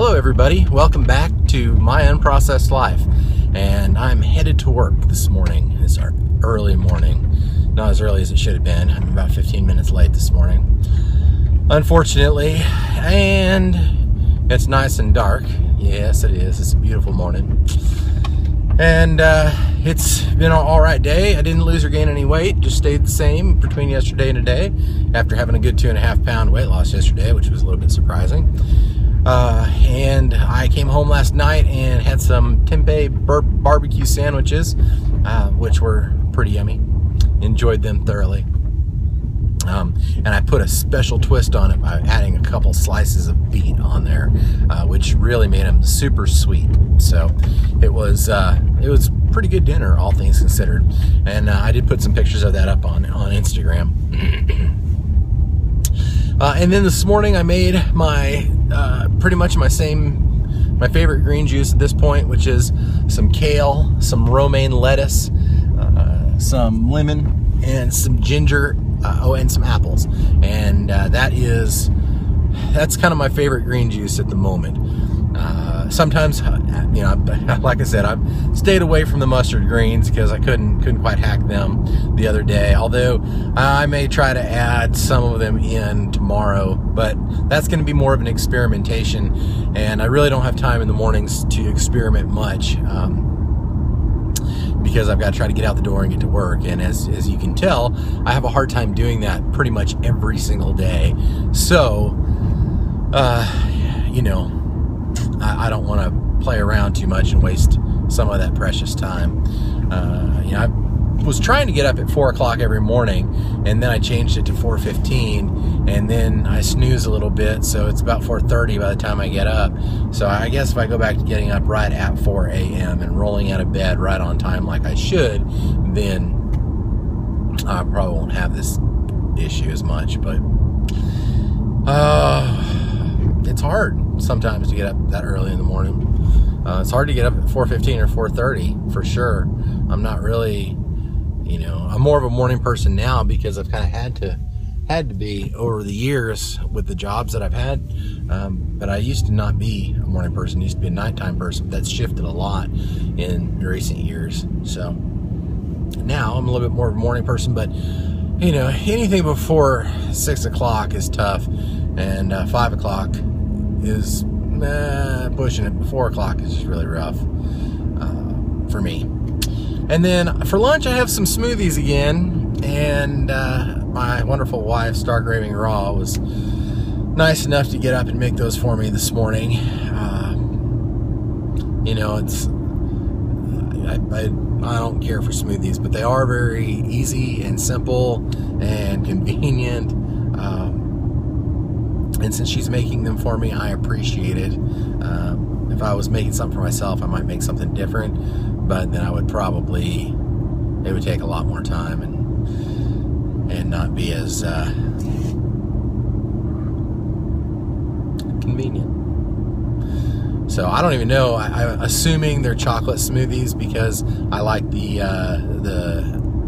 Hello everybody, welcome back to my unprocessed life, and I'm headed to work this morning. It's our early morning, not as early as it should have been. I'm about 15 minutes late this morning, unfortunately, and it's nice and dark. Yes, it is. It's a beautiful morning, and it's been an alright day. I didn't lose or gain any weight, just stayed the same between yesterday and today after having a good 2.5 pound weight loss yesterday, which was a little bit surprising. And I came home last night and had some tempeh barbecue sandwiches, which were pretty yummy. Enjoyed them thoroughly. And I put a special twist on it by adding a couple slices of beet on there, which really made them super sweet. So it was pretty good dinner, all things considered. And I did put some pictures of that up on Instagram. And then this morning I made my pretty much my favorite green juice at this point, which is some kale, some romaine lettuce, some lemon, and some ginger, and some apples. And that's kind of my favorite green juice at the moment. Sometimes, you know, like I said, I've stayed away from the mustard greens because I couldn't quite hack them the other day. Although I may try to add some of them in tomorrow, but that's going to be more of an experimentation, and I really don't have time in the mornings to experiment much because I've got to try to get out the door and get to work. And as you can tell, I have a hard time doing that pretty much every single day. So, you know, I don't want to play around too much and waste some of that precious time. You know, I was trying to get up at 4 o'clock every morning, and then I changed it to 4:15, and then I snooze a little bit, so it's about 4:30 by the time I get up. So I guess if I go back to getting up right at 4 a.m. and rolling out of bed right on time like I should, then I probably won't have this issue as much. But it's hard sometimes to get up that early in the morning. It's hard to get up at 4:15 or 4:30 for sure. I'm not really, you know, I'm more of a morning person now because I've kind of had to be over the years with the jobs that I've had. But I used to not be a morning person. I used to be a nighttime person. That's shifted a lot in recent years. So now I'm a little bit more of a morning person, but you know, anything before 6 o'clock is tough, and 5 o'clock is pushing it. 4 o'clock is just really rough for me. And then for lunch I have some smoothies again, and my wonderful wife, Stark Raving Raw, was nice enough to get up and make those for me this morning. You know, I don't care for smoothies, but they are very easy and simple and convenient. And since she's making them for me, I appreciate it. If I was making something for myself, I might make something different, but then it would take a lot more time and not be as convenient. So I don't even know. I'm assuming they're chocolate smoothies because I like the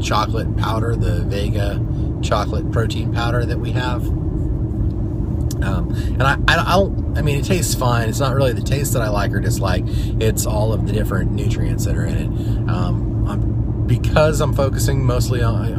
chocolate powder, the Vega chocolate protein powder that we have. And I mean, it tastes fine. It's not really the taste that I like or dislike. It's all of the different nutrients that are in it. Because I'm focusing mostly on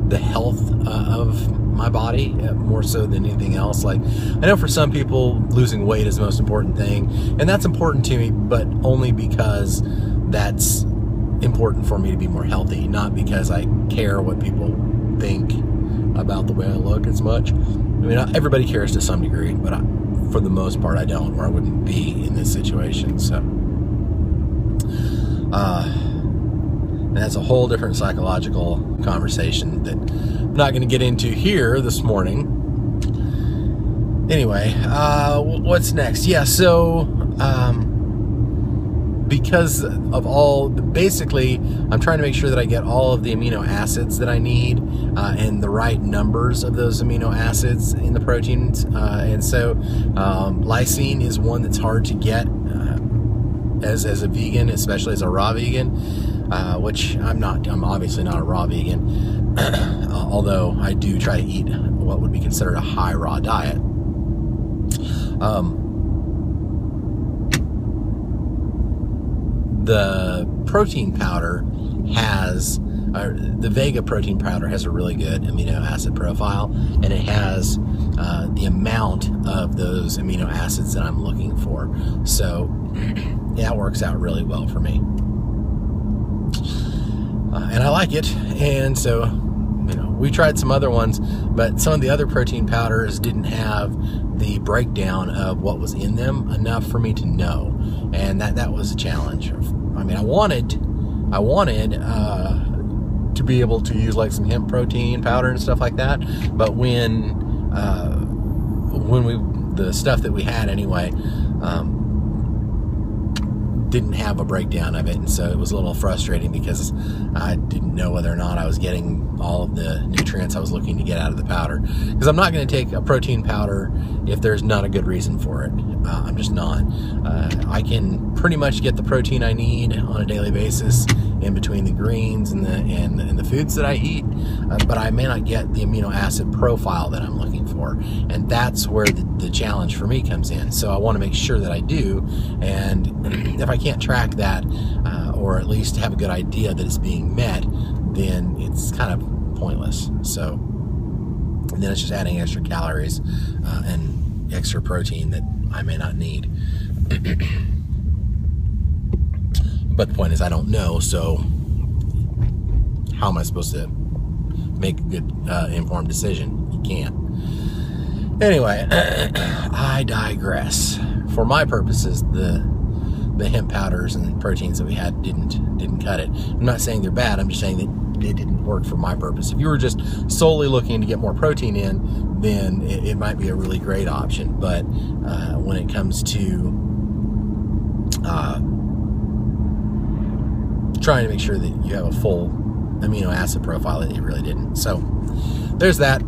the health of my body more so than anything else. Like, I know for some people losing weight is the most important thing, and that's important to me, but only because that's important for me to be more healthy, not because I care what people think about the way I look as much. I mean, everybody cares to some degree, but for the most part I don't, or I wouldn't be in this situation. So and that's a whole different psychological conversation that I'm not going to get into here this morning. Anyway, what's next? Yeah, so because of basically I'm trying to make sure that I get all of the amino acids that I need and the right numbers of those amino acids in the proteins, and so lysine is one that's hard to get as a vegan, especially as a raw vegan, which I'm obviously not a raw vegan, although I do try to eat what would be considered a high raw diet. the protein powder has, the Vega protein powder has a really good amino acid profile, and it has the amount of those amino acids that I'm looking for. So that works out really well for me. And I like it. And so, you know, we tried some other ones, but some of the other protein powders didn't have the breakdown of what was in them enough for me to know. And that was a challenge. I mean, I wanted to be able to use like some hemp protein powder and stuff like that, but when the stuff that we had anyway didn't have a breakdown of it, and so it was a little frustrating because I didn't know whether or not I was getting all of the nutrients I was looking to get out of the powder. Because I'm not going to take a protein powder if there's not a good reason for it. I'm just not. I can pretty much get the protein I need on a daily basis in between the greens and the foods that I eat, but I may not get the amino acid profile that I'm looking for, and that's where the challenge for me comes in. So I want to make sure that I do, and if I can't track that, or at least have a good idea that it's being met, then it's kind of pointless. So then it's just adding extra calories and extra protein that I may not need. But the point is, I don't know, so how am I supposed to make a good informed decision? You can't. Anyway, I digress. For my purposes, the hemp powders and proteins that we had didn't cut it. I'm not saying they're bad, I'm just saying that it didn't work for my purpose. If you were just solely looking to get more protein in, then it might be a really great option. But when it comes to trying to make sure that you have a full amino acid profile, it really didn't. So there's that.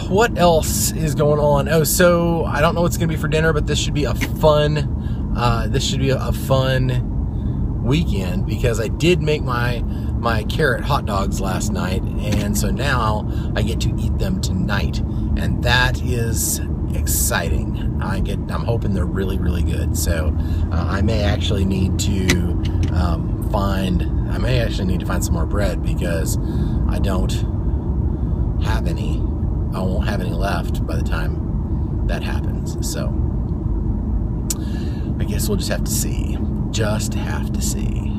What else is going on? Oh, so I don't know what's gonna be for dinner, but this should be a fun weekend, because I did make my carrot hot dogs last night, and so now I get to eat them tonight, and that is exciting. I'm hoping they're really, really good. So I may actually need to find some more bread, because I don't have any. I won't have any left by the time that happens. So I guess we'll just have to see. Just have to see.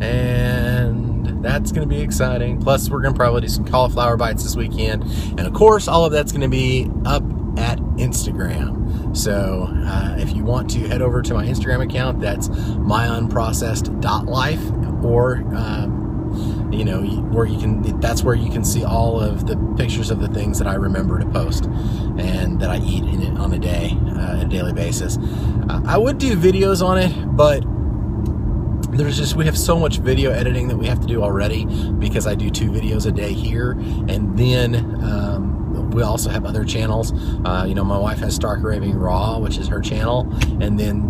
And that's going to be exciting. Plus, we're going to probably do some cauliflower bites this weekend. And of course, all of that's going to be up at Instagram. So if you want to head over to my Instagram account, that's myunprocessed.life, or you know, that's where you can see all of the pictures of the things that I remember to post and that I eat on a daily basis. I would do videos on it, but we have so much video editing that we have to do already, because I do 2 videos a day here, and then we also have other channels. You know, my wife has Stark Raving Raw, which is her channel, and then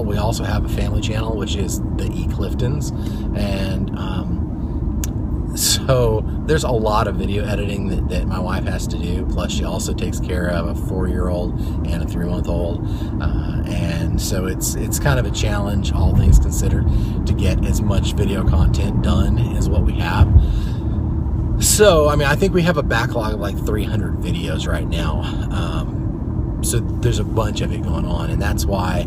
we also have a family channel, which is the E. Cliftons, and so there's a lot of video editing that my wife has to do. Plus, she also takes care of a 4-year-old and a 3-month-old, and so it's kind of a challenge, all things considered, to get as much video content done as what we have. So, I mean, I think we have a backlog of like 300 videos right now. So there's a bunch of it going on, and that's why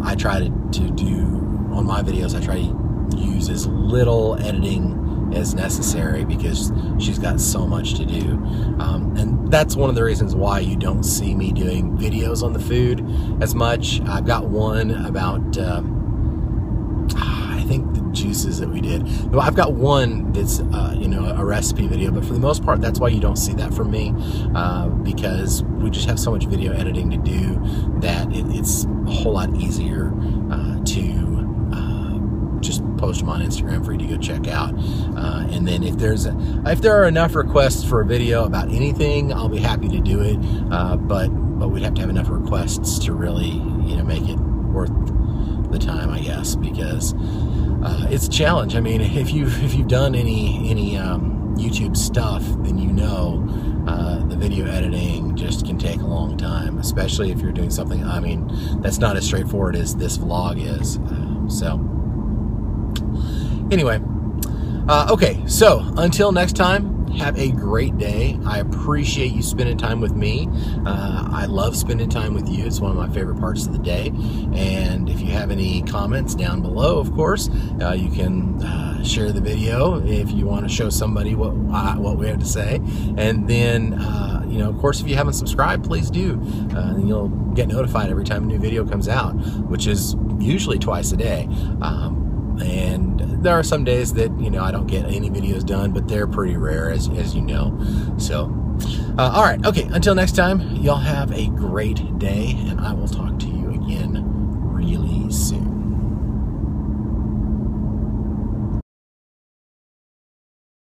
I try to do, on my videos, I try to use as little editing as necessary, because she's got so much to do. And that's one of the reasons why you don't see me doing videos on the food as much. I've got one about, I think the juices that we did. Well, I've got one that's, you know, a recipe video, but for the most part, that's why you don't see that from me, because we just have so much video editing to do that it's a whole lot easier to just post them on Instagram for you to go check out. And then if there are enough requests for a video about anything, I'll be happy to do it. But we'd have to have enough requests to really, you know, make it worth the time, I guess, because it's a challenge. I mean, if you've done any YouTube stuff, then you know The video editing just can take a long time, especially if you're doing something, I mean, that's not as straightforward as this vlog is. So, anyway, okay, so until next time, have a great day. I appreciate you spending time with me. I love spending time with you. It's one of my favorite parts of the day. And if you have any comments down below, of course, you can share the video if you want to show somebody what we have to say. And then, you know, of course, if you haven't subscribed, please do. And you'll get notified every time a new video comes out, which is usually twice a day. And there are some days that, you know, I don't get any videos done, but they're pretty rare, as you know. So, all right, okay, until next time, y'all have a great day, and I will talk to you again really soon.